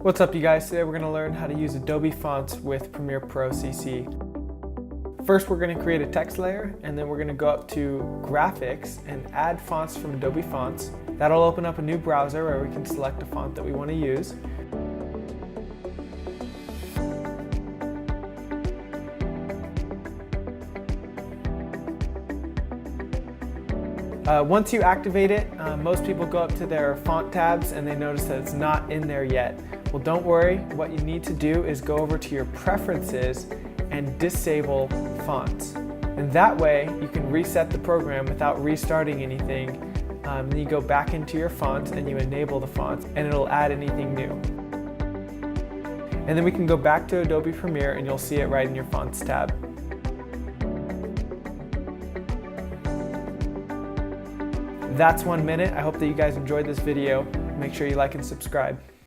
What's up you guys? Today we're going to learn how to use Adobe Fonts with Premiere Pro CC. First we're going to create a text layer, and then we're going to go up to Graphics and add fonts from Adobe Fonts. That'll open up a new browser where we can select a font that we want to use. Once you activate it, most people go up to their font tabs and they notice that it's not in there yet. Well, don't worry. What you need to do is go over to your preferences and disable fonts. And that way you can reset the program without restarting anything. Then you go back into your fonts and you enable the fonts and it'll add anything new. And then we can go back to Adobe Premiere and you'll see it right in your Fonts tab. That's 1 minute. I hope that you guys enjoyed this video. Make sure you like and subscribe.